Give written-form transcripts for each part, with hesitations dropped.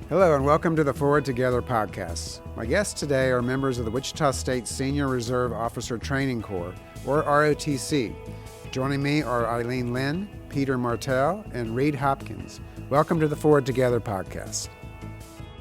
Hello and welcome to the Forward Together podcast. My guests today are members of the Wichita State Senior Reserve Officer Training Corps, or ROTC. Joining me are Eileen Lynn, Peter Martell, and Reed Hopkins. Welcome to the Forward Together podcast.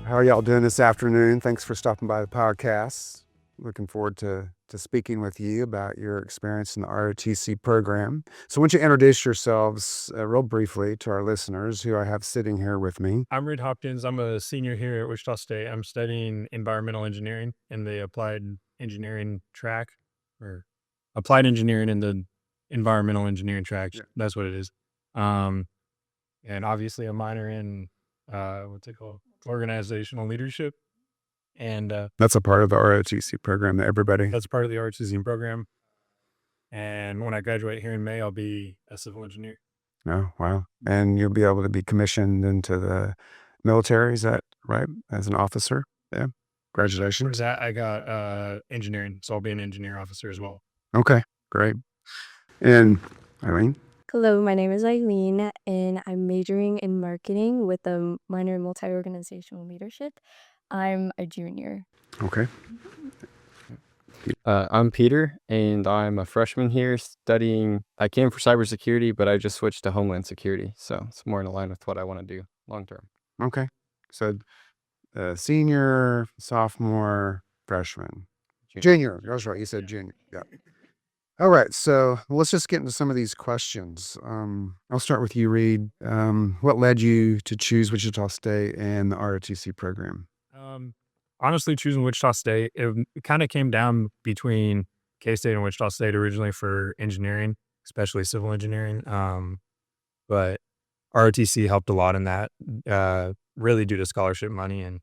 How are y'all doing this afternoon? Thanks for stopping by the podcast. Looking forward to speaking with you about your experience in the ROTC program. So why don't you introduce yourselves real briefly to our listeners who I have sitting here with me. I'm Reed Hopkins. I'm a senior here at Wichita State. I'm studying environmental engineering in the applied engineering track, or applied engineering in the environmental engineering track. Yeah. That's what it is. And obviously a minor in, what's it called? Organizational leadership. And That's a part of the ROTC program that everybody... that's part of the ROTC program. And when I graduate here in May, I'll be a civil engineer. Oh, wow. And you'll be able to be commissioned into the military, is that right? As an officer? Yeah. For Congratulations. that, I got engineering, so I'll be an engineer officer as well. Okay, great. And Eileen? Hello, my name is Eileen, and I'm majoring in marketing with a minor in multi-organizational leadership. I'm a junior. Okay. I'm Peter, and I'm a freshman here studying. I came for cybersecurity, but I just switched to Homeland Security, so it's more in line with what I want to do long term. Okay. So senior, sophomore, freshman. Junior. That's right. You said junior. Yeah. All right. So let's just get into some of these questions. I'll start with you, Reed. What led you to choose Wichita State and the ROTC program? Honestly, choosing Wichita State, it kind of came down between K-State and Wichita State originally for engineering, especially civil engineering. But ROTC helped a lot in that, really due to scholarship money and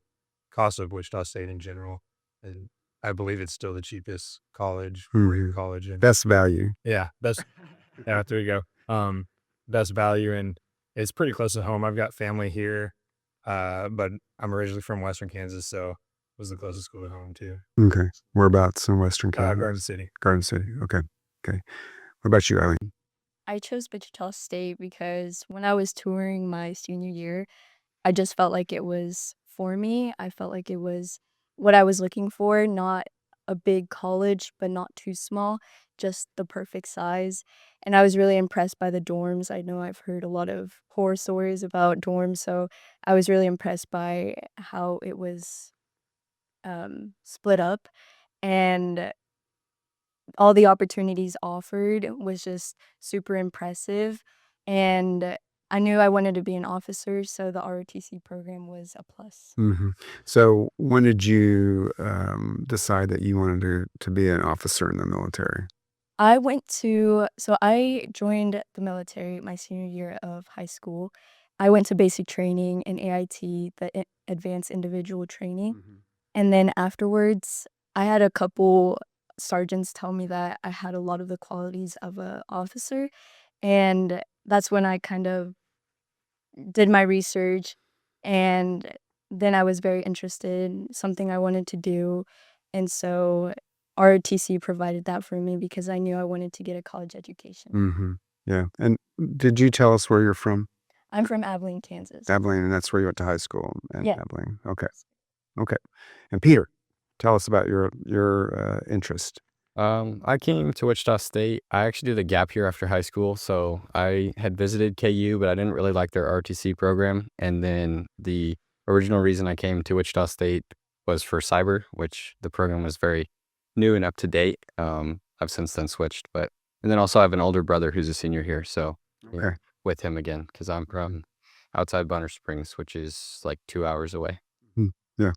cost of Wichita State in general. And I believe it's still the cheapest college, four-year college. And Best value. yeah, best. Yeah, there you go. Best value, and it's pretty close to home. I've got family here, but I'm originally from Western Kansas, so it was the closest school to home too. Okay. Whereabouts in Western Kansas? Garden City. Garden City. Okay. Okay. What about you, Eileen? I chose Wichita State because when I was touring my senior year, I just felt like it was for me. I felt like it was what I was looking for, not a big college, but not too small, just the perfect size. And I was really impressed by the dorms. I know I've heard a lot of horror stories about dorms, so I was really impressed by how it was split up, and all the opportunities offered was just super impressive. And I knew I wanted to be an officer, so the ROTC program was a plus. Mm-hmm. So when did you decide that you wanted to be an officer in the military? I joined the military my senior year of high school. I went to basic training in AIT, the Advanced Individual Training. And then afterwards, I had a couple sergeants tell me that I had a lot of the qualities of an officer. And that's when I kind of did my research. And then I was very interested, something I wanted to do. And so ROTC provided that for me because I knew I wanted to get a college education. Mm-hmm. Yeah. And did you tell us where you're from? I'm from Abilene, Kansas. Abilene, and that's where you went to high school at Yeah. Abilene. Okay. Okay. And Peter, tell us about your interest. I came to Wichita State. I actually did a gap year after high school, so I had visited KU, but I didn't really like their ROTC program. And then the original reason I came to Wichita State was for cyber, which the program was very new and up to date. I've since then switched, and then also I have an older brother who's a senior here, so Okay. with him again because I'm from outside Bonner Springs, which is like 2 hours away. Yeah.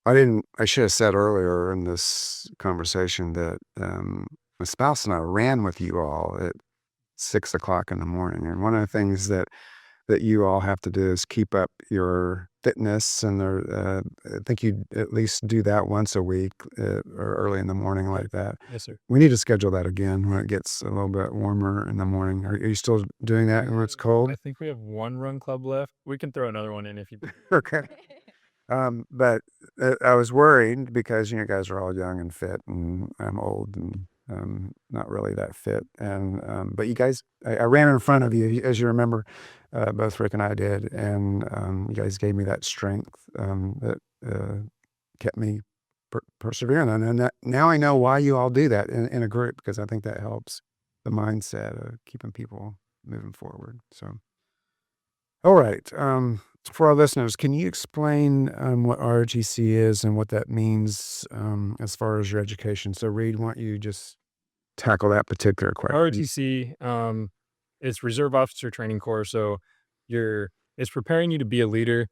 I should have said earlier in this conversation that my spouse and I ran with you all at 6 o'clock in the morning. And one of the things that you all have to do is keep up your fitness. And I think you at least do that once a week or early in the morning like that. Yes, sir. We need to schedule that again when it gets a little bit warmer in the morning. Are you still doing that when it's cold? I think we have one run club left. We can throw another one in if you. Okay. But I was worried because you guys are all young and fit, and I'm old and not really that fit. And but you guys, I ran in front of you, as you remember, both Rick and I did, and you guys gave me that strength that kept me persevering. And now I know why you all do that in a group, because I think that helps the mindset of keeping people moving forward. So, all right. For our listeners, can you explain what ROTC is and what that means as far as your education? So, Reed, why don't you just tackle that particular question? ROTC, it's Reserve Officer Training Corps. So it's preparing you to be a leader.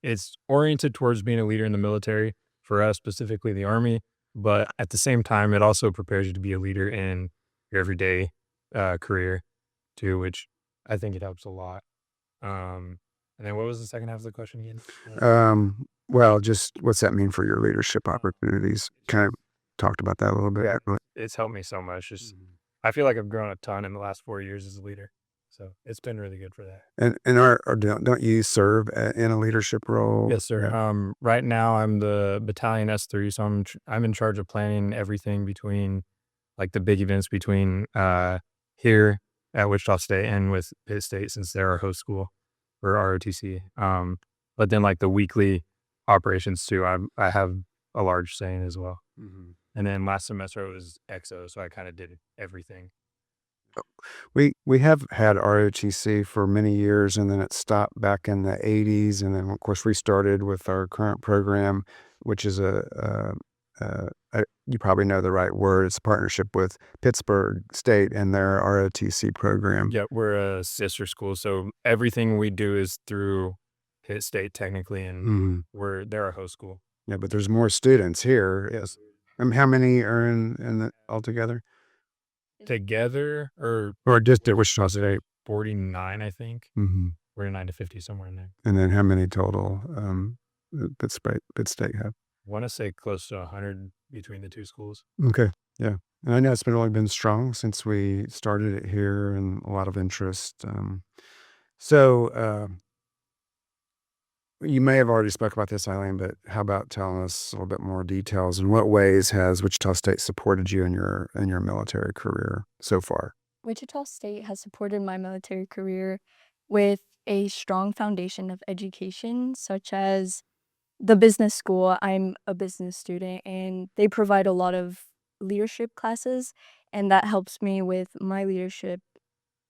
It's oriented towards being a leader in the military, for us, specifically the Army. But at the same time, it also prepares you to be a leader in your everyday career too, which I think it helps a lot. And then what was the second half of the question again? Well, just what's that mean for your leadership opportunities? Kind of talked about that a little bit. Yeah, it's helped me so much. Just I feel like I've grown a ton in the last 4 years as a leader, so it's been really good for that. And don't you serve in a leadership role? Yes, sir. Yeah. Right now I'm the battalion S3, so I'm in charge of planning everything between like the big events between here at Wichita State and with Pitt State, since they're our host school for ROTC. But then like the weekly operations too, I have a large say in as well. Mm-hmm. And then last semester it was EXO, so I kind of did everything. We have had ROTC for many years, and then it stopped back in the 80s, and then of course restarted with our current program, which is you probably know the right word. It's a partnership with Pittsburgh State and their ROTC program. Yeah, we're a sister school, so everything we do is through Pitt State technically, and they're our host school. Yeah, but there's more students here. Yes. How many are in the altogether? Together or just at Wichita State? 49, I think. 49 to 50, somewhere in there. And then how many total Pitt State have? I want to say close to 100 between the two schools. Okay, yeah. And I know it's really been strong since we started it here, and a lot of interest. So you may have already spoke about this, Eileen, but how about telling us a little bit more details? In what ways has Wichita State supported you in your military career so far? Wichita State has supported my military career with a strong foundation of education, such as the business school. I'm a business student, and they provide a lot of leadership classes, and that helps me with my leadership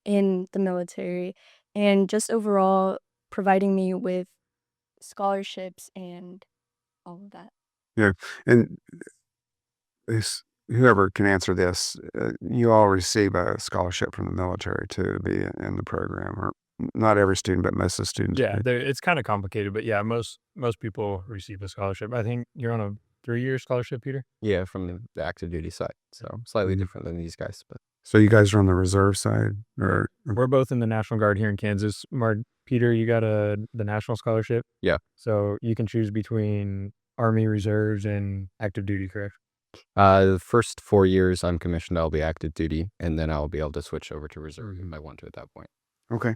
in the military, and just overall providing me with scholarships and all of that. Yeah, and whoever can answer this, you all receive a scholarship from the military to be in the program, or not every student, but most of the students. Yeah, it's kind of complicated, but yeah, most people receive a scholarship. I think you're on a 3-year scholarship, Peter? Yeah, from the active duty side, so slightly different than these guys. But So you guys are on the reserve side, or We're both in the National Guard here in Kansas. Peter, you got the national scholarship? Yeah. So you can choose between Army reserves and active duty, correct? the first 4 years I'm commissioned, I'll be active duty, and then I'll be able to switch over to reserve if I want to at that point. okay.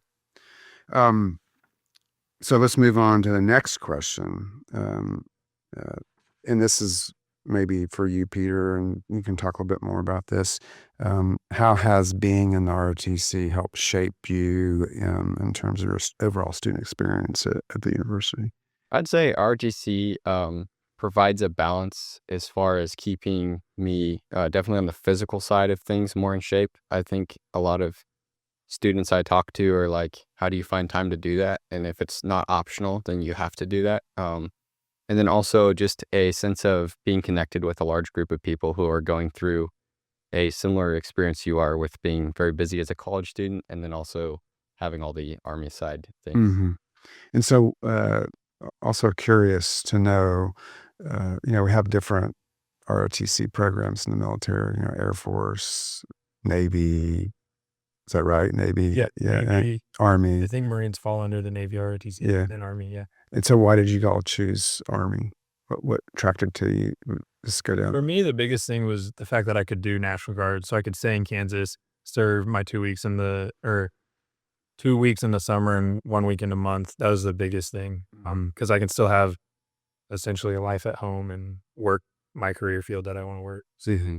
So let's move on to the next question. And this is maybe for you, Peter, and you can talk a little bit more about this. How has being in the ROTC helped shape you in terms of your overall student experience at the university? I'd say ROTC provides a balance as far as keeping me definitely on the physical side of things more in shape. I think a lot of students I talk to are like, how do you find time to do that? And if it's not optional, then you have to do that. And then also just a sense of being connected with a large group of people who are going through a similar experience you are, with being very busy as a college student, and then also having all the Army side things. Mm-hmm. And so also curious to know, we have different ROTC programs in the military, Air Force, Navy. Is that right? Navy? Yeah. Navy. Army. I think Marines fall under the Navy ROTC, Yeah. then Army, yeah. And so why did you all choose Army? What attracted to you? Just go down. For me, the biggest thing was the fact that I could do National Guard, so I could stay in Kansas, serve my 2 weeks in the 2 weeks in the summer and 1 week in a month. That was the biggest thing, because I can still have essentially a life at home and work my career field that I want to work. Mm-hmm.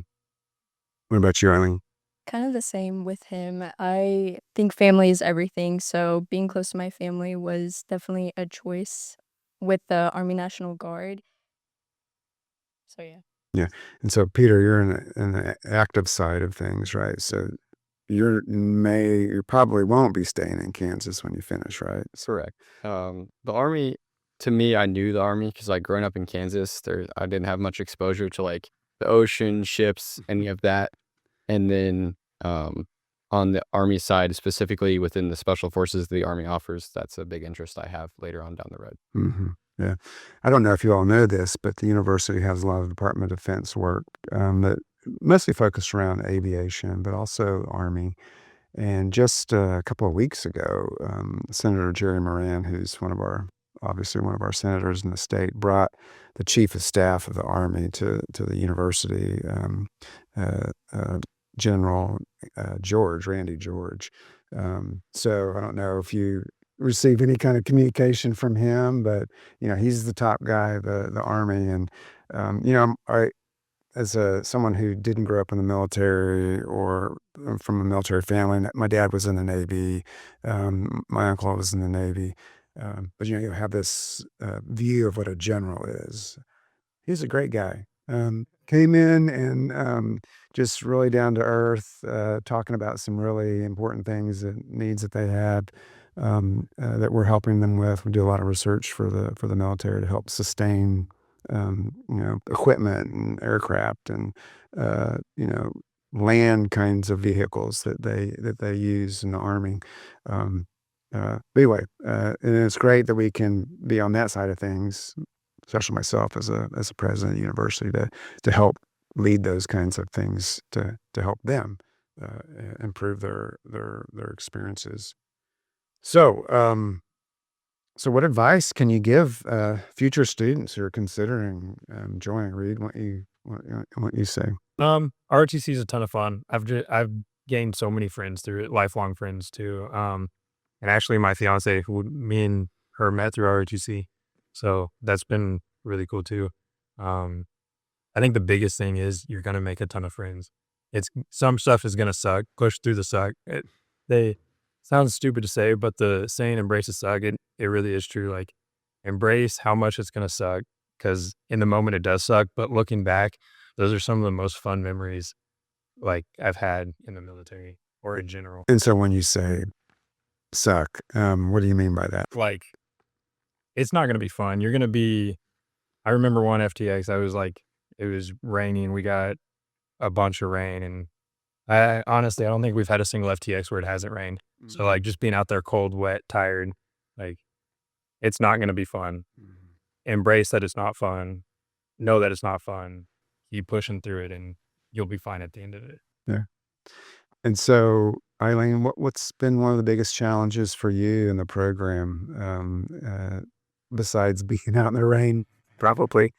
What about you, Eileen? Kind of the same with him. I think family is everything, so being close to my family was definitely a choice with the Army National Guard. So yeah. Yeah. And so, Peter, you're in the active side of things, right? So you probably won't be staying in Kansas when you finish, right? Correct. The Army, to me, I knew the Army because, like, growing up in Kansas, I didn't have much exposure to, like, the ocean, ships, any of that. And then on the Army side, specifically within the special forces the Army offers, that's a big interest I have later on down the road. Mm-hmm. Yeah. I don't know if you all know this, but the university has a lot of Department of Defense work that mostly focused around aviation, but also Army. And just a couple of weeks ago, Senator Jerry Moran, who's obviously one of our senators in the state, brought the chief of staff of the Army to the university, uh, uh, General Randy George. So I don't know if you receive any kind of communication from him, but he's the top guy of the Army, and I as someone who didn't grow up in the military or from a military family. My dad was in the Navy. My uncle was in the Navy. But you have this view of what a general is. He's a great guy. Came in and just really down to earth, talking about some really important things and needs that they had that we're helping them with. We do a lot of research for the military to help sustain equipment and aircraft and land kinds of vehicles that they use in the Army. But anyway, and it's great that we can be on that side of things, especially myself as a president of the university, to help lead those kinds of things to help them improve their experiences. So what advice can you give future students who are considering joining? Reed, what you say? ROTC is a ton of fun. I've gained so many friends through it, lifelong friends too. And actually, my fiance, me and her met through ROTC, so that's been really cool too. I think the biggest thing is you're gonna make a ton of friends. Some stuff is gonna suck. Push through the suck. They sounds stupid to say, but the saying "embrace the suck," it really is true. Like, embrace how much it's gonna suck, because in the moment it does suck. But looking back, those are some of the most fun memories like I've had in the military or in general. And so when you say suck, what do you mean by that? Like, it's not gonna be fun. You're gonna be. I remember one FTX. It was raining. We got a bunch of rain, and I honestly, I don't think we've had a single FTX where it hasn't rained. So, like, just being out there cold, wet, tired, like, it's not gonna be fun. Embrace that it's not fun. Know that it's not fun. Keep pushing through it, and you'll be fine at the end of it. Yeah. And so, Eileen, what's been one of the biggest challenges for you in the program, besides being out in the rain, probably?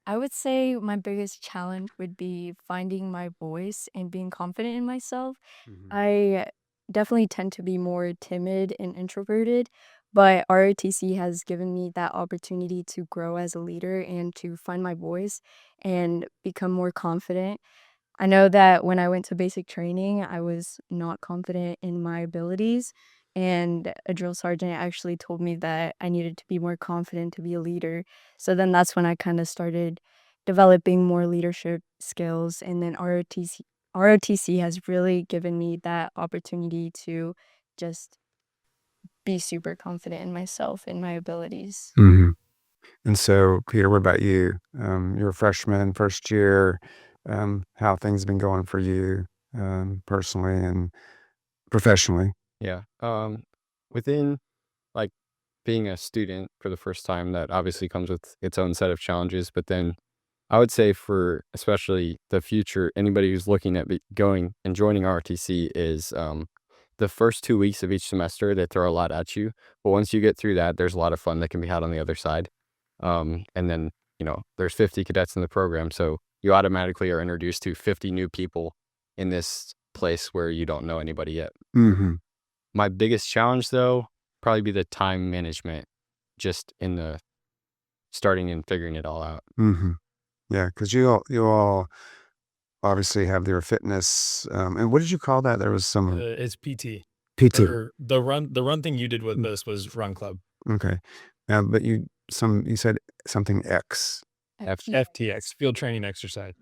I would say my biggest challenge would be finding my voice and being confident in myself. I definitely tend to be more timid and introverted, but ROTC has given me that opportunity to grow as a leader and to find my voice and become more confident. I know that when I went to basic training, I was not confident in my abilities, and a drill sergeant actually told me that I needed to be more confident to be a leader. So then that's when I kind of started developing more leadership skills, and then ROTC has really given me that opportunity to just be super confident in myself and my abilities. Mhm. And so, Peter, what about you? You're a freshman, first year. How have things been going for you personally and professionally? Yeah. Within, like, being a student for the first time, that obviously comes with its own set of challenges. But then I would say for especially the future, anybody who's looking at going and joining ROTC is the first 2 weeks of each semester, they throw a lot at you. But once you get through that, there's a lot of fun that can be had on the other side. And then, there's 50 cadets in the program. So you automatically are introduced to 50 new people in this place where you don't know anybody yet. Mm-hmm. My biggest challenge, though, probably be the time management, just in the starting and figuring it all out. Mm-hmm. Yeah, because you all obviously have their fitness. And what did you call that? There was some It's PT. PT. Or the run thing you did with this was run club. Okay. But you said something X. FTX, field training exercise.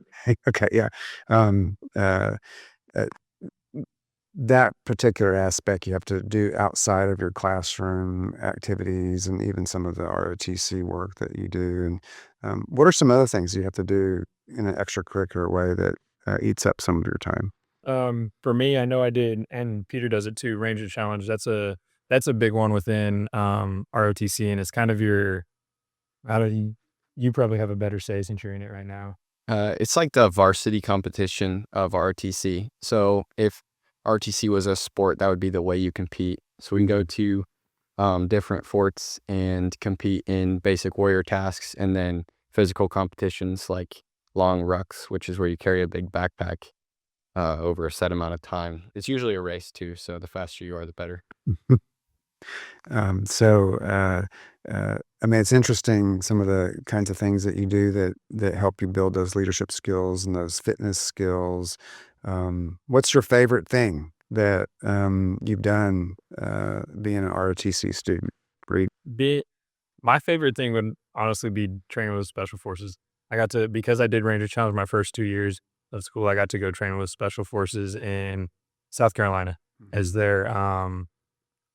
Okay, yeah. Um, uh, uh, that particular aspect you have to do outside of your classroom activities and even some of the ROTC work that you do. And what are some other things you have to do in an extracurricular way that eats up some of your time? For me, I know I did, and Peter does it too. Ranger challenge. That's a big one within ROTC, and it's kind of your. How do you probably have a better say since you're in it right now? It's like the varsity competition of RTC. So if RTC was a sport, that would be the way you compete. So we can go to different forts and compete in basic warrior tasks, and then physical competitions like long rucks, which is where you carry a big backpack over a set amount of time. It's usually a race too, so the faster you are, the better. So, I mean, it's interesting some of the kinds of things that you do that help you build those leadership skills and those fitness skills. What's your favorite thing that you've done being an ROTC student? Reed? My favorite thing would honestly be training with special forces. I got to, because I did Ranger Challenge my first 2 years of school, I got to go train with special forces in South Carolina as their,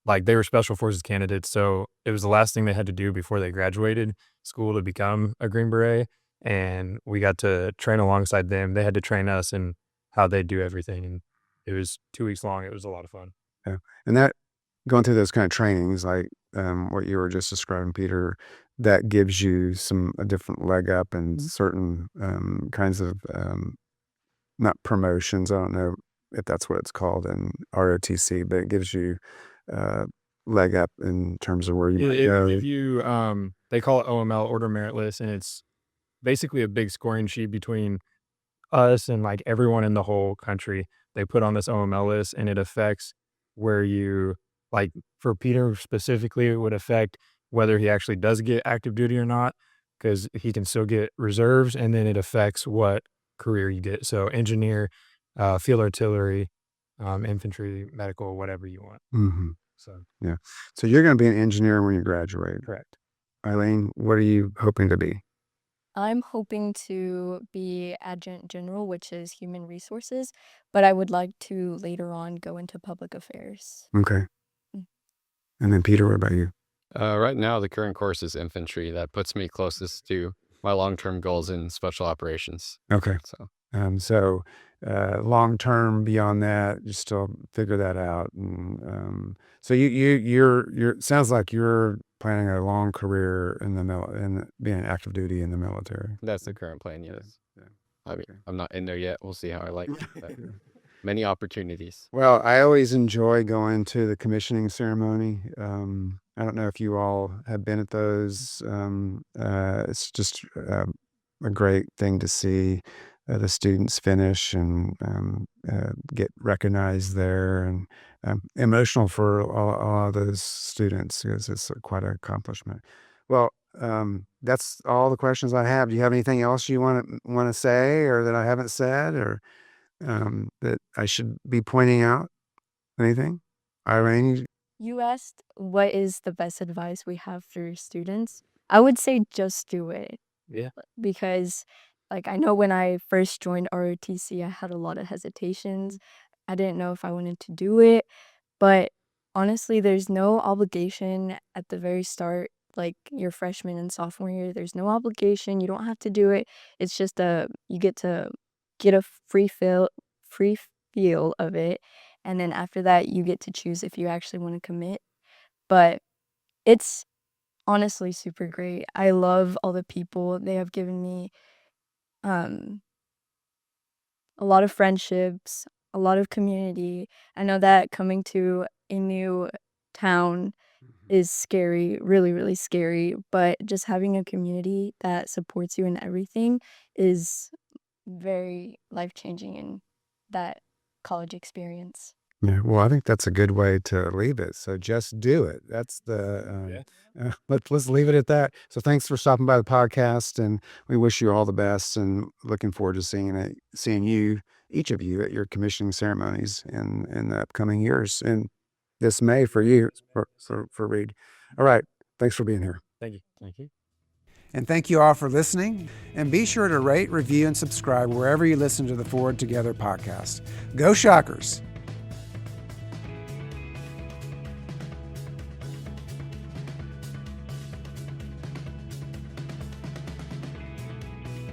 like they were special forces candidates. So it was the last thing they had to do before they graduated school to become a Green Beret. And we got to train alongside them. They had to train us in how they do everything. And it was 2 weeks long. It was a lot of fun. Yeah. And that going through those kind of trainings, like what you were just describing, Peter, that gives you a different leg up and certain kinds of not promotions. I don't know if that's what it's called in ROTC, but it gives you leg up in terms of where you might go. If you, they call it OML, Order Merit List, and it's basically a big scoring sheet between us and like everyone in the whole country. They put on this OML list, and it affects where you, like for Peter specifically, it would affect whether he actually does get active duty or not, because he can still get reserves, and then it affects what career you get. So engineer, field artillery, infantry, medical, whatever you want. Hmm. So Yeah. So you're going to be an engineer when you graduate. correct. Eileen, what are you hoping to be? I'm hoping to be adjunct general, which is human resources, but I would like to later on go into public affairs. Okay. Mm. And then Peter, what about you? Right now, the current course is infantry. That puts me closest to my long-term goals in special operations. Okay. So Long term beyond that, you still figure that out. And so you're sounds like you're planning a long career in being active duty in the military. that's the current plan, yes. Yeah. I mean, Okay. I'm not in there yet. We'll see how I like it. But many opportunities. Well, I always enjoy going to the commissioning ceremony. I don't know if you all have been at those. It's just a great thing to see the students finish and get recognized there, and emotional for all of those students because it's quite an accomplishment. Well, that's all the questions I have. Do you have anything else you want to say, or that I haven't said, or that I should be pointing out? Anything? Irene? You asked what is the best advice we have for students. I would say just do it. Yeah. Because like I know when I first joined ROTC, I had a lot of hesitations. I didn't know if I wanted to do it, but honestly, there's no obligation at the very start, like your freshman and sophomore year. There's no obligation. You don't have to do it. It's just you get to get a free feel of it, and then after that, you get to choose if you actually want to commit. But it's honestly super great. I love all the people. They have given me um a lot of friendships, a lot of community. I know that coming to a new town is scary, really, really scary, but just having a community that supports you in everything is very life-changing in that college experience. Yeah, well, I think that's a good way to leave it. So just do it. That's the let's leave it at that. So thanks for stopping by the podcast, and we wish you all the best. And looking forward to seeing you, each of you, at your commissioning ceremonies in the upcoming years, and this May for you for Reed. All right, thanks for being here. Thank you. Thank you. And thank you all for listening. And be sure to rate, review, and subscribe wherever you listen to the Forward Together podcast. Go Shockers!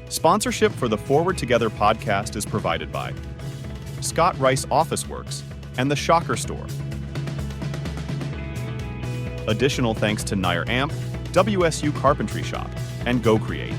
Sponsorship for the Forward Together podcast is provided by Scott Rice Office Works and the Shocker Store. Additional thanks to Nair Amp, WSU Carpentry Shop, and Go Create.